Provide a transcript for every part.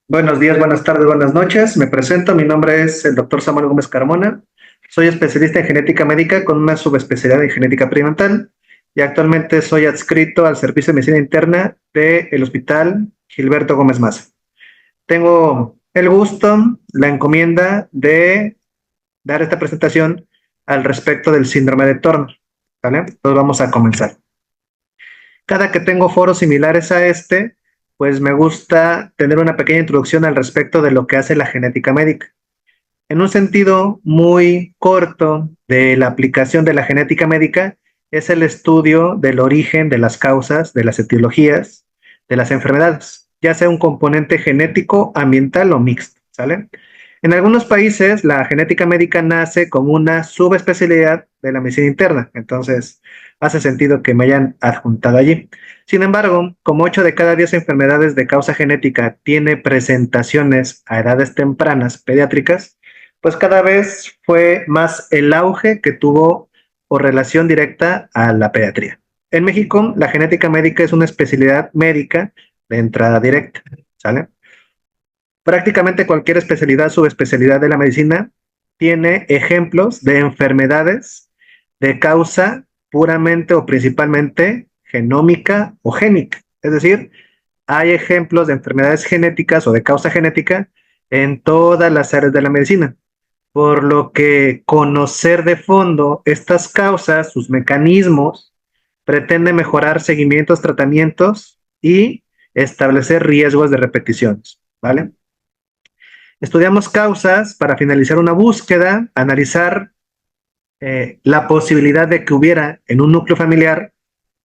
Buenos días, buenas tardes, buenas noches. Me presento, mi nombre es el doctor Samuel Gómez Carmona. Soy especialista en genética médica con una subespecialidad en genética perimental y actualmente soy adscrito al Servicio de Medicina Interna del Hospital Gilberto Gómez Maza. Tengo el gusto, la encomienda de dar esta presentación al respecto del síndrome de Turner. ¿Vale? Entonces vamos a comenzar. Cada que tengo foros similares a este, pues me gusta tener una pequeña introducción al respecto de lo que hace la genética médica. En un sentido muy corto de la aplicación de la genética médica es el estudio del origen de las causas, de las etiologías, de las enfermedades, ya sea un componente genético, ambiental o mixto, ¿sale? En algunos países la genética médica nace como una subespecialidad de la medicina interna, entonces hace sentido que me hayan adjuntado allí. Sin embargo, como 8 de cada 10 enfermedades de causa genética tiene presentaciones a edades tempranas pediátricas, pues cada vez fue más el auge que tuvo o relación directa a la pediatría. En México, la genética médica es una especialidad médica de entrada directa, ¿sale? Prácticamente cualquier especialidad, subespecialidad de la medicina tiene ejemplos de enfermedades de causa puramente o principalmente genómica o génica. Es decir, hay ejemplos de enfermedades genéticas o de causa genética en todas las áreas de la medicina, por lo que conocer de fondo estas causas, sus mecanismos, pretende mejorar seguimientos, tratamientos y establecer riesgos de repeticiones, ¿vale? Estudiamos causas para finalizar una búsqueda, analizar la posibilidad de que hubiera en un núcleo familiar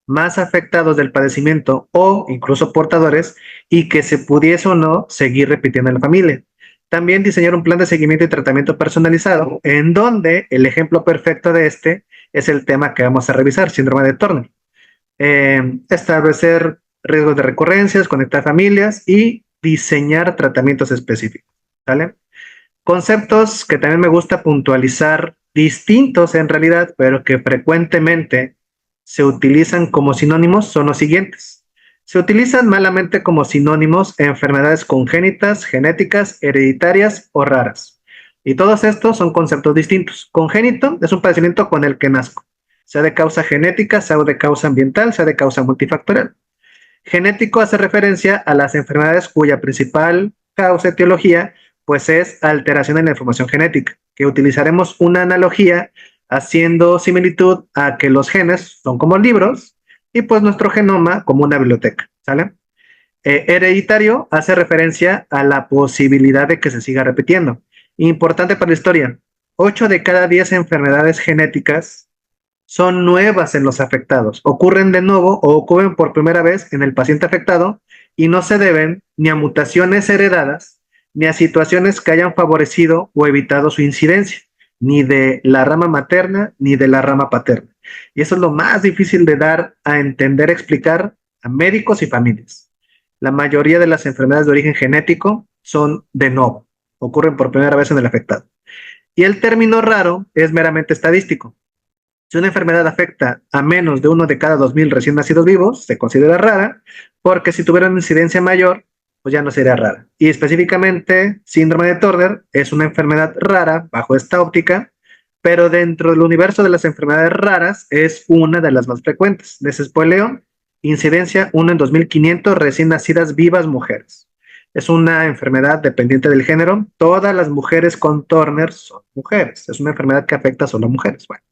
más afectados del padecimiento o incluso portadores y que se pudiese o no seguir repitiendo en la familia. También diseñar un plan de seguimiento y tratamiento personalizado, en donde el ejemplo perfecto de este es el tema que vamos a revisar, síndrome de Turner. Establecer riesgos de recurrencias, conectar familias y diseñar tratamientos específicos. ¿Vale? Conceptos que también me gusta puntualizar, distintos en realidad, pero que frecuentemente se utilizan como sinónimos son los siguientes. Se utilizan malamente como sinónimos enfermedades congénitas, genéticas, hereditarias o raras. Y todos estos son conceptos distintos. Congénito es un padecimiento con el que nazco, sea de causa genética, sea de causa ambiental, sea de causa multifactorial. Genético hace referencia a las enfermedades cuya principal causa etiología pues es alteración en la información genética, que utilizaremos una analogía haciendo similitud a que los genes son como libros y pues nuestro genoma como una biblioteca, ¿sale? Hereditario hace referencia a la posibilidad de que se siga repitiendo. Importante para la historia, 8 de cada 10 enfermedades genéticas son nuevas en los afectados, ocurren de nuevo o ocurren por primera vez en el paciente afectado y no se deben ni a mutaciones heredadas ni a situaciones que hayan favorecido o evitado su incidencia, ni de la rama materna ni de la rama paterna. Y eso es lo más difícil de dar a entender, explicar a médicos y familias. La mayoría de las enfermedades de origen genético son de nuevo, ocurren por primera vez en el afectado. Y el término raro es meramente estadístico. Si una enfermedad afecta a menos de 1 de cada 2.000 recién nacidos vivos, se considera rara, porque si tuviera una incidencia mayor, pues ya no sería rara. Y específicamente, síndrome de Turner es una enfermedad rara bajo esta óptica, pero dentro del universo de las enfermedades raras es una de las más frecuentes. Desespoileo, incidencia 1 en 2.500 recién nacidas vivas mujeres. Es una enfermedad dependiente del género. Todas las mujeres con Turner son mujeres. Es una enfermedad que afecta solo a mujeres. Bueno.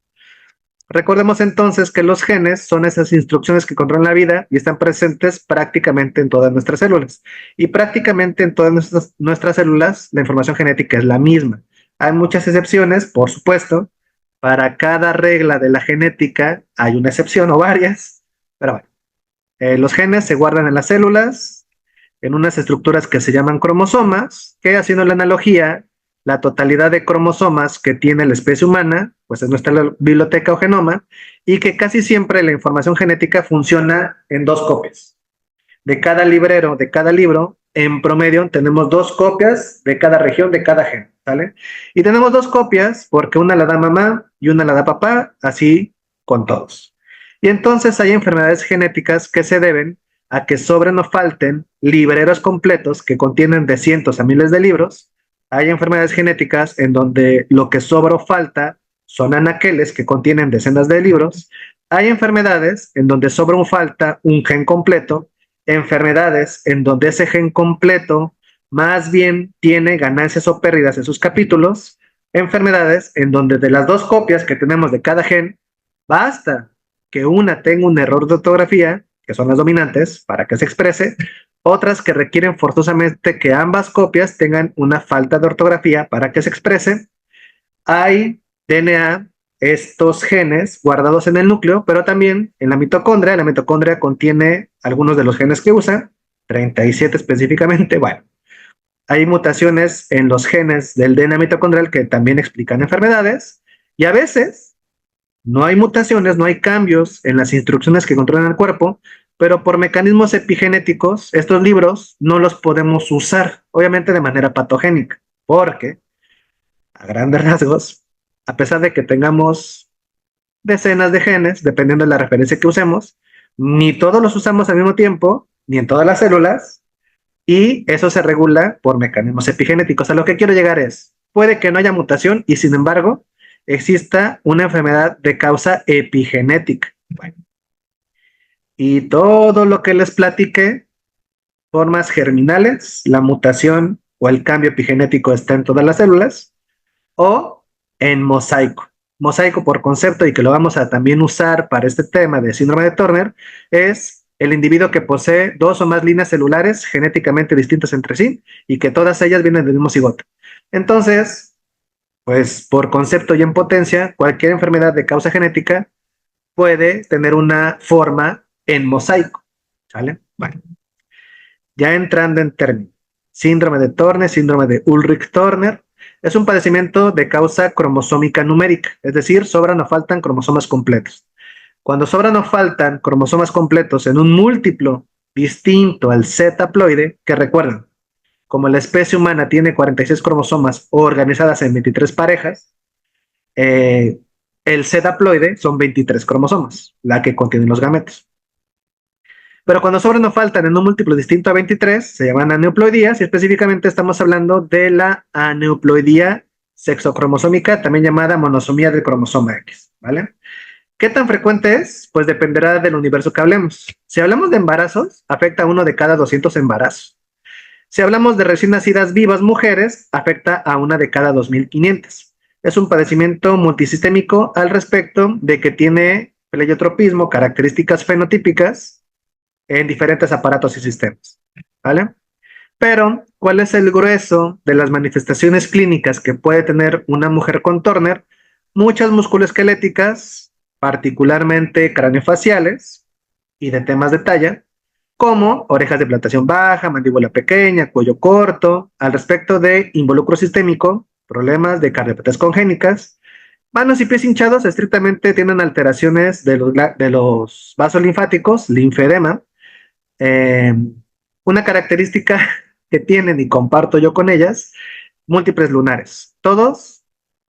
Recordemos entonces que los genes son esas instrucciones que controlan la vida y están presentes prácticamente en todas nuestras células. Y prácticamente en todas nuestras células la información genética es la misma. Hay muchas excepciones, por supuesto. Para cada regla de la genética hay una excepción o varias. Pero bueno, los genes se guardan en las células, en unas estructuras que se llaman cromosomas, que haciendo la analogía, la totalidad de cromosomas que tiene la especie humana, pues es nuestra biblioteca o genoma, y que casi siempre la información genética funciona en dos copias. De cada librero, de cada libro, en promedio tenemos dos copias de cada región, de cada gen, ¿vale? Y tenemos dos copias porque una la da mamá y una la da papá, así con todos. Y entonces hay enfermedades genéticas que se deben a que sobren o falten libreros completos que contienen de cientos a miles de libros. Hay enfermedades genéticas en donde lo que sobra o falta son anaqueles que contienen decenas de libros. Hay enfermedades en donde sobra o falta un gen completo, enfermedades en donde ese gen completo más bien tiene ganancias o pérdidas en sus capítulos, enfermedades en donde de las dos copias que tenemos de cada gen, basta que una tenga un error de ortografía, que son las dominantes, para que se exprese, otras que requieren forzosamente que ambas copias tengan una falta de ortografía para que se exprese. Hay DNA, estos genes guardados en el núcleo, pero también en la mitocondria. La mitocondria contiene algunos de los genes que usa, 37 específicamente. Bueno, hay mutaciones en los genes del DNA mitocondrial que también explican enfermedades, y a veces no hay mutaciones, no hay cambios en las instrucciones que controlan el cuerpo, pero por mecanismos epigenéticos, estos libros no los podemos usar, obviamente de manera patogénica, porque a grandes rasgos, a pesar de que tengamos decenas de genes, dependiendo de la referencia que usemos, ni todos los usamos al mismo tiempo, ni en todas las células, y eso se regula por mecanismos epigenéticos. A lo que quiero llegar es, puede que no haya mutación y sin embargo exista una enfermedad de causa epigenética. Bueno, y todo lo que les platiqué, formas germinales, la mutación o el cambio epigenético está en todas las células, o en mosaico. Mosaico por concepto, y que lo vamos a también usar para este tema de síndrome de Turner, es el individuo que posee dos o más líneas celulares genéticamente distintas entre sí y que todas ellas vienen del mismo cigoto. Entonces, pues por concepto y en potencia, cualquier enfermedad de causa genética puede tener una forma en mosaico. ¿Sale? Bueno, ya entrando en términos. Síndrome de Turner, síndrome de Ullrich-Turner, es un padecimiento de causa cromosómica numérica, es decir, sobran o faltan cromosomas completos. Cuando sobran o faltan cromosomas completos en un múltiplo distinto al Z haploide, que recuerden, como la especie humana tiene 46 cromosomas organizadas en 23 parejas, el Z haploide son 23 cromosomas, la que contienen los gametos. Pero cuando sobran o faltan en un múltiplo distinto a 23, se llaman aneuploidías, y específicamente estamos hablando de la aneuploidía sexocromosómica, también llamada monosomía del cromosoma X, ¿vale? ¿Qué tan frecuente es? Pues dependerá del universo que hablemos. Si hablamos de embarazos, afecta a 1 de cada 200 embarazos. Si hablamos de recién nacidas vivas mujeres, afecta a 1 de cada 2500. Es un padecimiento multisistémico al respecto de que tiene pleiotropismo, características fenotípicas en diferentes aparatos y sistemas, ¿vale? Pero, ¿cuál es el grueso de las manifestaciones clínicas que puede tener una mujer con Turner? Muchas musculoesqueléticas, particularmente craneofaciales y de temas de talla, como orejas de dilatación baja, mandíbula pequeña, cuello corto. Al respecto de involucro sistémico, problemas de cardiopatías congénitas, manos y pies hinchados estrictamente tienen alteraciones de los vasos linfáticos, linfedema. Eh, una característica que tienen y comparto yo con ellas, múltiples lunares. Todos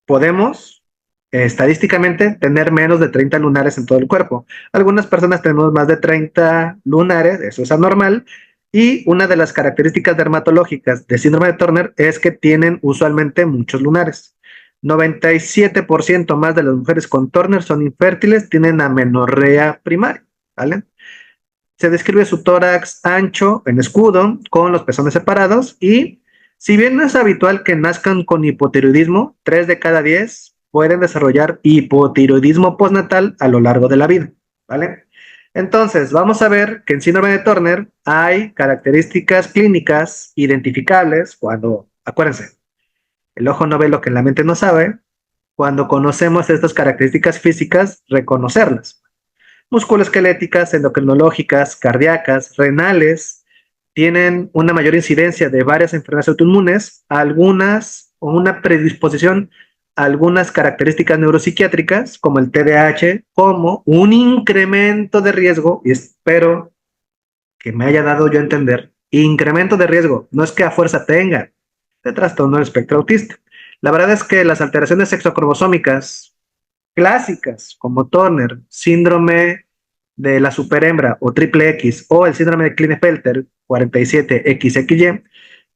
podemos estadísticamente tener menos de 30 lunares en todo el cuerpo. Algunas personas tenemos más de 30 lunares, eso es anormal. Y una de las características dermatológicas de síndrome de Turner es que tienen usualmente muchos lunares. 97% más de las mujeres con Turner son infértiles, tienen amenorrea primaria, ¿vale? Se describe su tórax ancho en escudo, con los pezones separados, y si bien no es habitual que nazcan con hipotiroidismo, 3 de cada 10 pueden desarrollar hipotiroidismo postnatal a lo largo de la vida, ¿vale? Entonces, vamos a ver que en síndrome de Turner hay características clínicas identificables cuando, acuérdense, el ojo no ve lo que la mente no sabe. Cuando conocemos estas características físicas, reconocerlas. Musculoesqueléticas, endocrinológicas, cardíacas, renales, tienen una mayor incidencia de varias enfermedades autoinmunes, algunas o una predisposición a algunas características neuropsiquiátricas, como el TDAH, como un incremento de riesgo, y espero que me haya dado yo a entender, incremento de riesgo, no es que a fuerza tenga, de trastorno del espectro autista. La verdad es que las alteraciones sexocromosómicas clásicas, como Turner, síndrome de la superhembra o triple X o el síndrome de Klinefelter 47XXY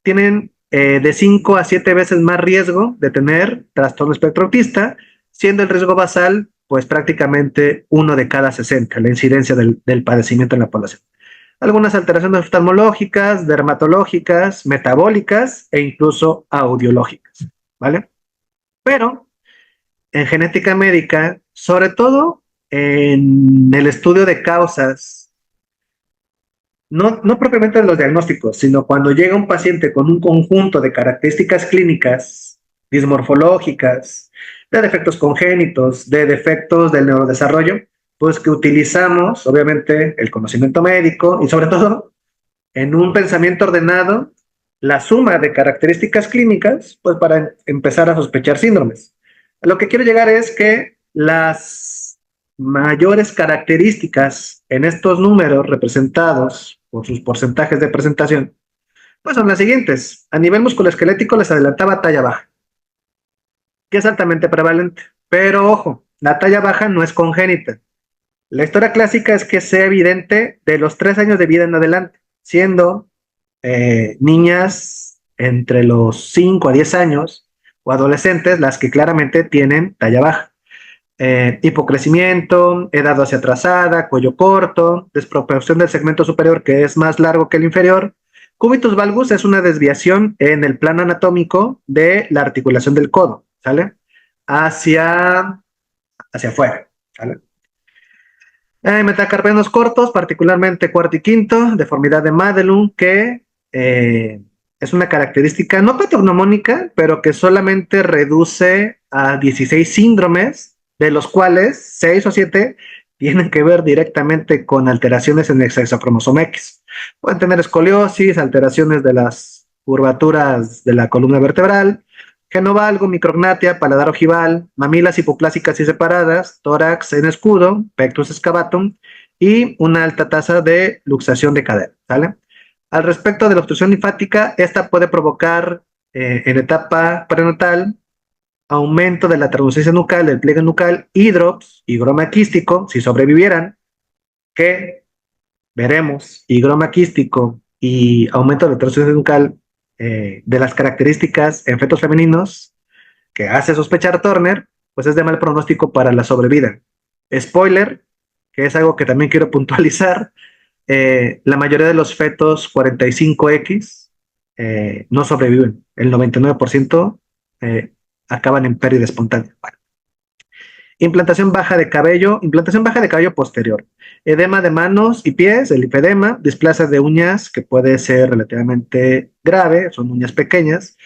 tienen de 5 a 7 veces más riesgo de tener trastorno espectro autista, siendo el riesgo basal pues prácticamente 1 de cada 60, la incidencia del padecimiento en la población. Algunas alteraciones oftalmológicas, dermatológicas, metabólicas e incluso audiológicas, ¿vale? Pero en genética médica, sobre todo en el estudio de causas, no propiamente de los diagnósticos, sino cuando llega un paciente con un conjunto de características clínicas, dismorfológicas, de defectos congénitos, de defectos del neurodesarrollo, pues que utilizamos, obviamente, el conocimiento médico y sobre todo en un pensamiento ordenado, la suma de características clínicas, pues para empezar a sospechar síndromes. Lo que quiero llegar es que las mayores características en estos números representados por sus porcentajes de presentación, pues son las siguientes. A nivel musculoesquelético les adelantaba talla baja, que es altamente prevalente. Pero ojo, la talla baja no es congénita. La historia clásica es que sea evidente de los 3 años de vida en adelante, siendo niñas entre los 5 a 10 años o adolescentes las que claramente tienen talla baja. Hipocrecimiento, edad hacia atrasada, cuello corto, desproporción del segmento superior que es más largo que el inferior. Cubitus valgus es una desviación en el plano anatómico de la articulación del codo, ¿sale? Hacia afuera, ¿sale? Metacarpianos cortos, particularmente cuarto y quinto, deformidad de Madelung, que es una característica no patognomónica, pero que solamente reduce a 16 síndromes, de los cuales 6 o 7 tienen que ver directamente con alteraciones en el sexocromosoma X. Pueden tener escoliosis, alteraciones de las curvaturas de la columna vertebral, genovalgo, micrognatia, paladar ojival, mamilas hipoplásicas y separadas, tórax en escudo, pectus excavatum y una alta tasa de luxación de cadera, ¿vale? Al respecto de la obstrucción linfática, esta puede provocar en etapa prenatal aumento de la translucencia nucal, del pliegue nucal, hidrops, higroma quístico, si sobrevivieran, que veremos, higroma quístico y aumento de la translucencia nucal de las características en fetos femeninos que hace sospechar Turner, pues es de mal pronóstico para la sobrevida. Spoiler, que es algo que también quiero puntualizar, la mayoría de los fetos 45X no sobreviven. El 99% acaban en pérdida espontánea. Bueno. Implantación baja de cabello posterior. Edema de manos y pies, el lipedema, displasia de uñas, que puede ser relativamente grave, son uñas pequeñas.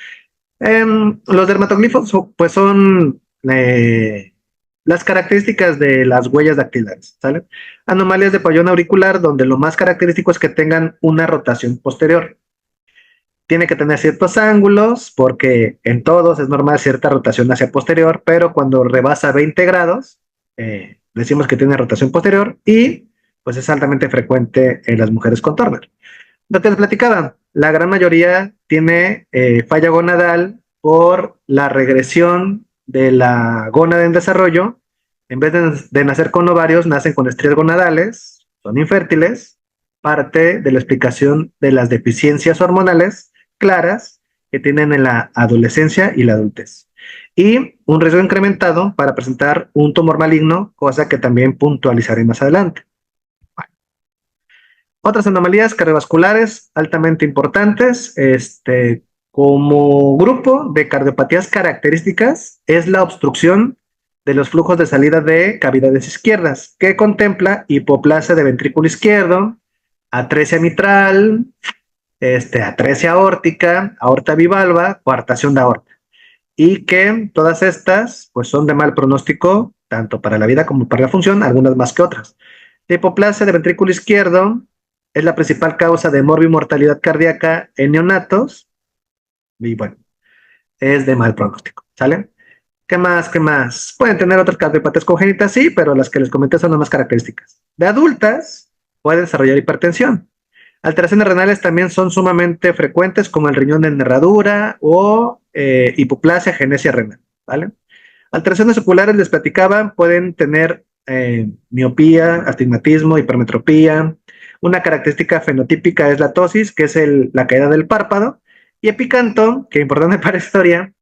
Los dermatoglifos pues son las características de las huellas dactilares, ¿sale? Anomalías de pabellón auricular, donde lo más característico es que tengan una rotación posterior. Tiene que tener ciertos ángulos, porque en todos es normal cierta rotación hacia posterior, pero cuando rebasa 20 grados, decimos que tiene rotación posterior y pues es altamente frecuente en las mujeres con Turner. Lo que les platicaba, la gran mayoría tiene falla gonadal por la regresión de la gónada en desarrollo. En vez de nacer con ovarios, nacen con estrías gonadales, son infértiles, parte de la explicación de las deficiencias hormonales claras que tienen en la adolescencia y la adultez. Y un riesgo incrementado para presentar un tumor maligno, cosa que también puntualizaré más adelante. Otras anomalías cardiovasculares altamente importantes, como grupo de cardiopatías características, es la obstrucción de los flujos de salida de cavidades izquierdas, que contempla hipoplasia de ventrículo izquierdo, atresia mitral, atresia aórtica, aorta bivalva, coartación de aorta. Y que todas estas pues son de mal pronóstico, tanto para la vida como para la función, algunas más que otras. La hipoplasia de ventrículo izquierdo es la principal causa de morbimortalidad cardíaca en neonatos y bueno, es de mal pronóstico, ¿sale? ¿Qué más? ¿Qué más? Pueden tener otras cardiopatías congénitas, sí, pero las que les comenté son las más características. De adultas, pueden desarrollar hipertensión. Alteraciones renales también son sumamente frecuentes, como el riñón en herradura o hipoplasia, genesia renal, ¿vale? Alteraciones oculares, les platicaba, pueden tener miopía, astigmatismo, hipermetropía. Una característica fenotípica es la ptosis, que es la caída del párpado. Y epicanto, que importante para la historia,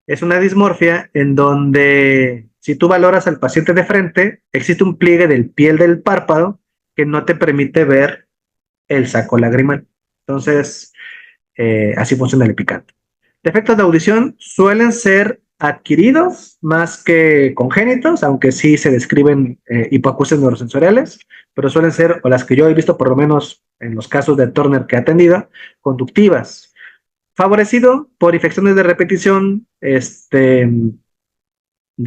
es una dismorfia en donde si tú valoras al paciente de frente, existe un pliegue del piel del párpado que no te permite ver el saco lagrimal. Entonces, así funciona el epicanto. Defectos de audición suelen ser adquiridos más que congénitos, aunque sí se describen hipoacusias neurosensoriales, pero suelen ser, o las que yo he visto por lo menos en los casos de Turner que he atendido, conductivas. Favorecido por infecciones de repetición de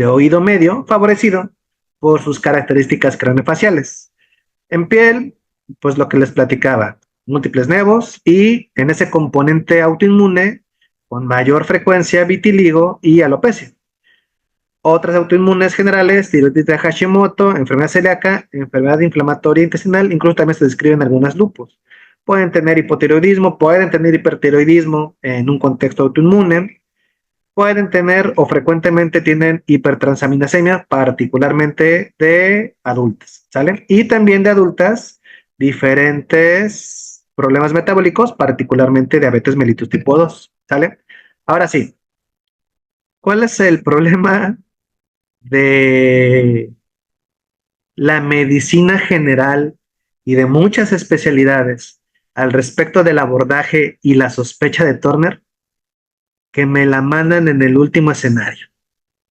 oído medio, favorecido por sus características craneofaciales. En piel, pues lo que les platicaba, múltiples nevos y en ese componente autoinmune con mayor frecuencia vitiligo y alopecia. Otras autoinmunes generales, tiroiditis de Hashimoto, enfermedad celíaca, enfermedad inflamatoria intestinal, incluso también se describen algunas lupus. Pueden tener hipotiroidismo, pueden tener hipertiroidismo en un contexto autoinmune, pueden tener o frecuentemente tienen hipertransaminasemia, particularmente de adultas, ¿sale? Y también de adultas, diferentes problemas metabólicos, particularmente diabetes mellitus tipo 2, ¿sale? Ahora sí, ¿cuál es el problema de la medicina general y de muchas especialidades al respecto del abordaje y la sospecha de Turner? Que me la mandan en el último escenario.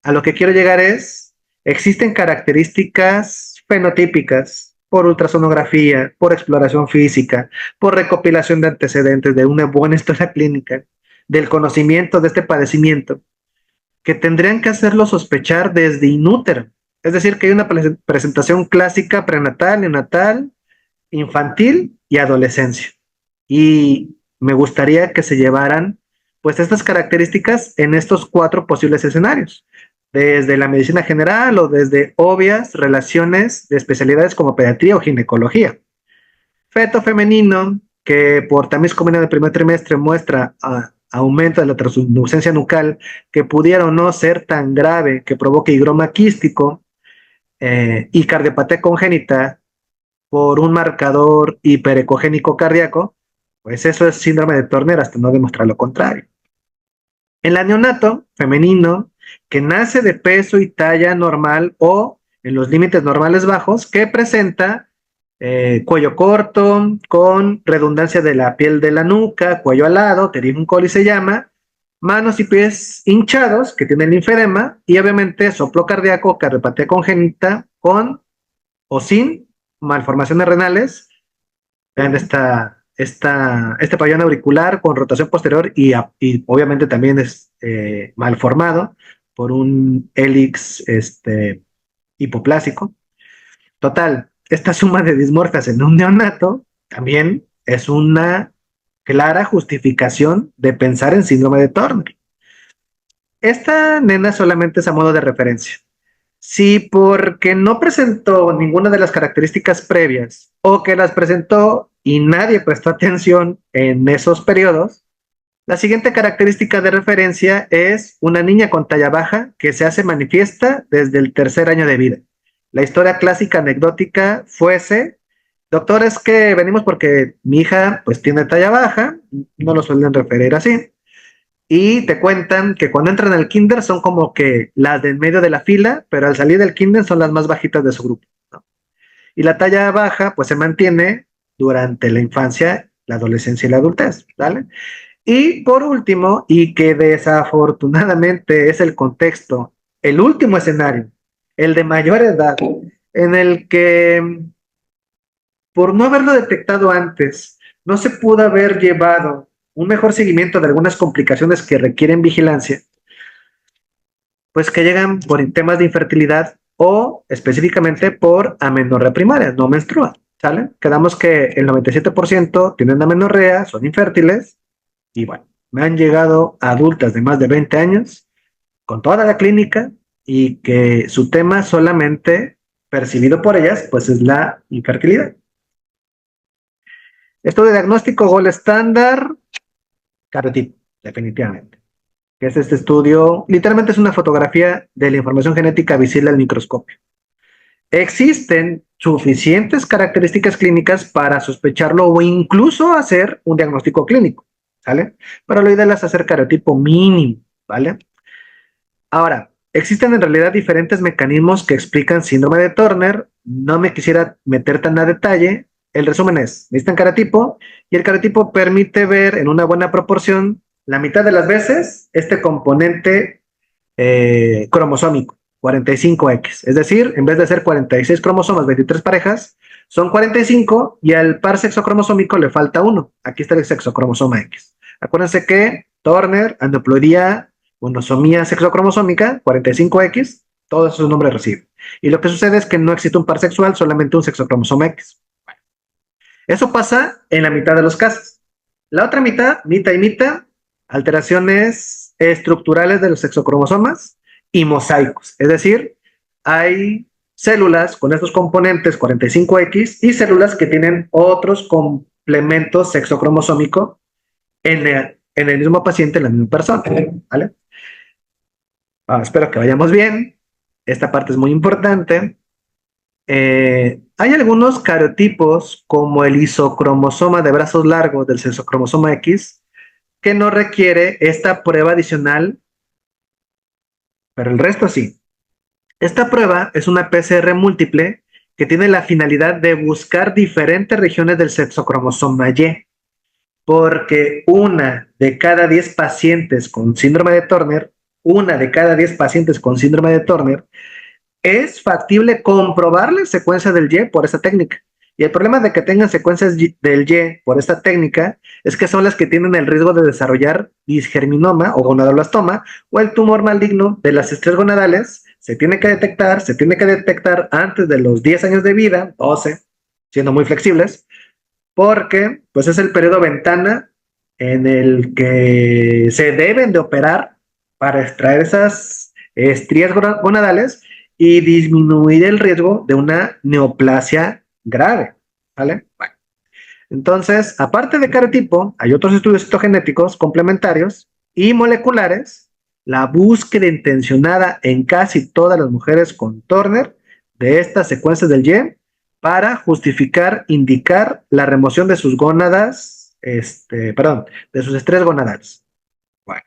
A lo que quiero llegar es, existen características fenotípicas por ultrasonografía, por exploración física, por recopilación de antecedentes de una buena historia clínica, del conocimiento de este padecimiento, que tendrían que hacerlo sospechar desde inútero. Es decir, que hay una presentación clásica prenatal, neonatal, infantil y adolescencia. Y me gustaría que se llevaran pues estas características en estos 4 posibles escenarios, desde la medicina general o desde obvias relaciones de especialidades como pediatría o ginecología. Feto femenino, que por tamiz combinado del primer trimestre muestra aumento de la translucencia nucal, que pudiera o no ser tan grave que provoque higroma quístico y cardiopatía congénita por un marcador hiperecogénico cardíaco, pues eso es síndrome de Turner hasta no demostrar lo contrario. En la neonato femenino, que nace de peso y talla normal o en los límites normales bajos, que presenta cuello corto, con redundancia de la piel de la nuca, cuello alado, pterigum coli se llama, manos y pies hinchados, que tienen linfedema, y obviamente soplo cardíaco, cardiopatía congénita, con o sin malformaciones renales. Vean este pabellón auricular con rotación posterior y obviamente también es malformado por un hélix hipoplásico. Total, esta suma de dismorfias en un neonato también es una clara justificación de pensar en síndrome de Turner. Esta nena solamente es a modo de referencia. Si porque no presentó ninguna de las características previas o que las presentó y nadie prestó atención en esos periodos, la siguiente característica de referencia es una niña con talla baja que se hace manifiesta desde el 3er año de vida. La historia clásica anecdótica fuese, doctor, es que venimos porque mi hija pues tiene talla baja, no lo suelen referir así, y te cuentan que cuando entran al kinder son como que las de en medio de la fila, pero al salir del kinder son las más bajitas de su grupo, ¿no? Y la talla baja pues se mantiene durante la infancia, la adolescencia y la adultez, ¿vale? Y por último, y que desafortunadamente es el contexto, el último escenario, el de mayor edad, en el que por no haberlo detectado antes, no se pudo haber llevado un mejor seguimiento de algunas complicaciones que requieren vigilancia, pues que llegan por temas de infertilidad o específicamente por amenorrea primaria, no menstrua, ¿sale? Quedamos que el 97% tienen amenorrea, son infértiles, y bueno, me han llegado adultas de más de 20 años con toda la clínica y que su tema solamente percibido por ellas, pues es la infertilidad. Estudio de diagnóstico gold estándar, cariotipo, definitivamente. Que es este estudio, literalmente es una fotografía de la información genética visible al microscopio. existen suficientes características clínicas para sospecharlo o incluso hacer un diagnóstico clínico, ¿vale? Pero lo ideal es hacer cariotipo mínimo, ¿vale? Ahora, existen en realidad diferentes mecanismos que explican síndrome de Turner. No me quisiera meter tan a detalle. El resumen es, necesitan cariotipo y el cariotipo permite ver en una buena proporción la mitad de las veces este componente cromosómico, 45X. Es decir, en vez de ser 46 cromosomas, 23 parejas, son 45 y al par sexo cromosómico le falta uno. Aquí está el sexo cromosoma X. Acuérdense que Turner, aneuploidía, monosomía sexocromosómica, 45X, todo eso es un nombre recibe. Y lo que sucede es que no existe un par sexual, solamente un sexocromosoma X. Eso pasa en la mitad de los casos. La otra mitad, mitad y mitad, alteraciones estructurales de los sexocromosomas y mosaicos. Es decir, hay células con estos componentes 45X y células que tienen otros complementos sexocromosómicos en el mismo paciente, en la misma persona. ¿Vale? Espero que vayamos bien. Esta parte es muy importante. Hay algunos carotipos, como el isocromosoma de brazos largos del sexocromosoma X, que no requiere esta prueba adicional, pero el resto sí. Esta prueba es una PCR múltiple que tiene la finalidad de buscar diferentes regiones del sexocromosoma Y, porque una de cada 10 pacientes con síndrome de Turner, es factible comprobar la secuencia del Y por esta técnica. Y el problema de que tengan secuencias del Y por esta técnica es que son las que tienen el riesgo de desarrollar disgerminoma o gonadoblastoma o el tumor maligno de las estrellas gonadales. Se tiene que detectar antes de los 10 años de vida, 12, siendo muy flexibles, porque pues es el periodo ventana en el que se deben de operar para extraer esas estrías gonadales y disminuir el riesgo de una neoplasia grave, ¿vale? Bueno, entonces, aparte de cariotipo, hay otros estudios citogenéticos complementarios y moleculares, la búsqueda intencionada en casi todas las mujeres con Turner de estas secuencias del Y para justificar, indicar la remoción de sus gónadas, de sus estrés gonadales. Bueno,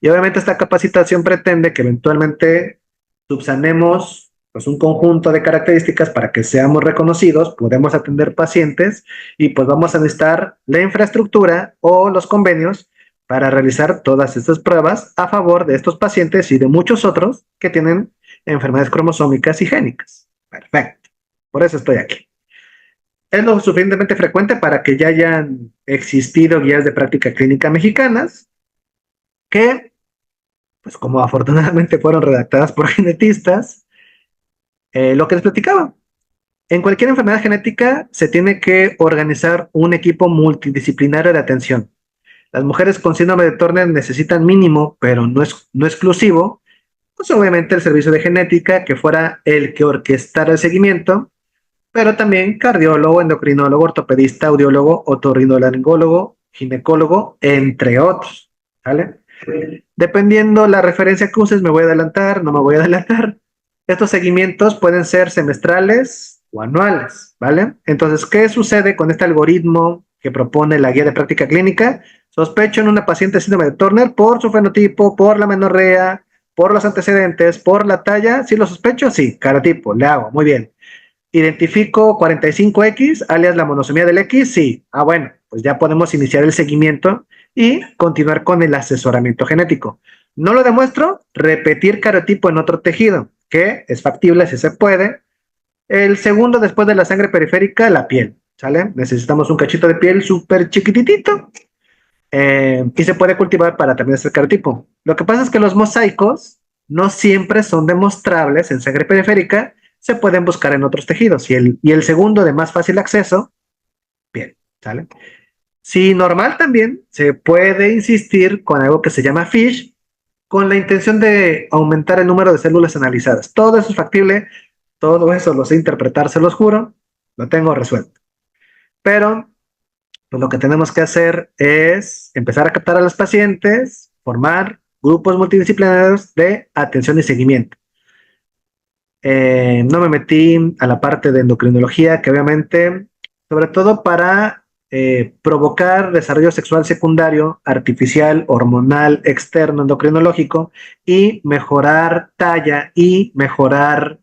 y obviamente esta capacitación pretende que eventualmente subsanemos pues un conjunto de características para que seamos reconocidos, podemos atender pacientes y pues vamos a necesitar la infraestructura o los convenios para realizar todas estas pruebas a favor de estos pacientes y de muchos otros que tienen enfermedades cromosómicas y génicas. Perfecto. Por eso estoy aquí. Es lo suficientemente frecuente para que ya hayan existido guías de práctica clínica mexicanas que, pues como afortunadamente fueron redactadas por genetistas, lo que les platicaba. En cualquier enfermedad genética se tiene que organizar un equipo multidisciplinario de atención. Las mujeres con síndrome de Turner necesitan mínimo, pero no exclusivo, pues obviamente el servicio de genética que fuera el que orquestara el seguimiento, pero también cardiólogo, endocrinólogo, ortopedista, audiólogo, otorrinolaringólogo, ginecólogo, entre otros, ¿vale? Dependiendo la referencia que uses, me voy a adelantar, no me voy a adelantar. Estos seguimientos pueden ser semestrales o anuales, ¿vale? Entonces, ¿qué sucede con este algoritmo que propone la guía de práctica clínica? Sospecho en una paciente de síndrome de Turner por su fenotipo, por la menorrea, por los antecedentes, por la talla. ¿Sí lo sospecho? Sí, cariotipo, le hago, muy bien. Identifico 45X, alias la monosomía del X, sí. Bueno, pues ya podemos iniciar el seguimiento y continuar con el asesoramiento genético. No lo demuestro, repetir cariotipo en otro tejido, que es factible si se puede. El segundo, después de la sangre periférica, la piel, ¿sale? Necesitamos un cachito de piel súper chiquititito y se puede cultivar para también hacer cariotipo. Lo que pasa es que los mosaicos no siempre son demostrables en sangre periférica, se pueden buscar en otros tejidos. Y el segundo, de más fácil acceso, piel, ¿sale? Si normal también, se puede insistir con algo que se llama FISH, con la intención de aumentar el número de células analizadas. Todo eso es factible, todo eso lo sé interpretar, se los juro, lo tengo resuelto. Pero pues lo que tenemos que hacer es empezar a captar a los pacientes, formar grupos multidisciplinarios de atención y seguimiento. No me metí a la parte de endocrinología, que obviamente, sobre todo para provocar desarrollo sexual secundario, artificial, hormonal, externo, endocrinológico, y mejorar talla y mejorar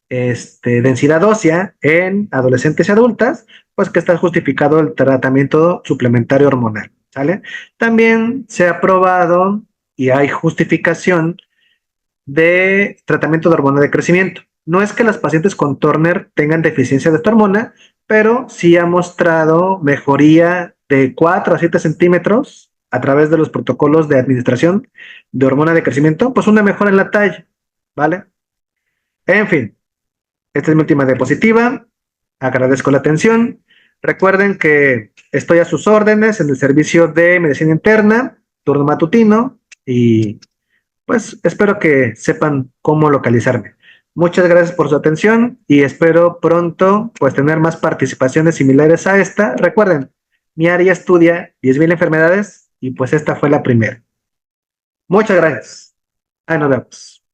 densidad ósea en adolescentes y adultas, pues que está justificado el tratamiento suplementario hormonal, ¿sale? También se ha probado y hay justificación de tratamiento de hormona de crecimiento. No es que las pacientes con Turner tengan deficiencia de esta hormona, pero sí ha mostrado mejoría de 4 a 7 centímetros a través de los protocolos de administración de hormona de crecimiento, pues una mejora en la talla, ¿vale? En fin, esta es mi última diapositiva. Agradezco la atención. Recuerden que estoy a sus órdenes en el servicio de medicina interna, turno matutino, y pues espero que sepan cómo localizarme. Muchas gracias por su atención y espero pronto pues tener más participaciones similares a esta. Recuerden, mi área estudia 10,000 enfermedades y pues esta fue la primera. Muchas gracias. Ahí nos vemos.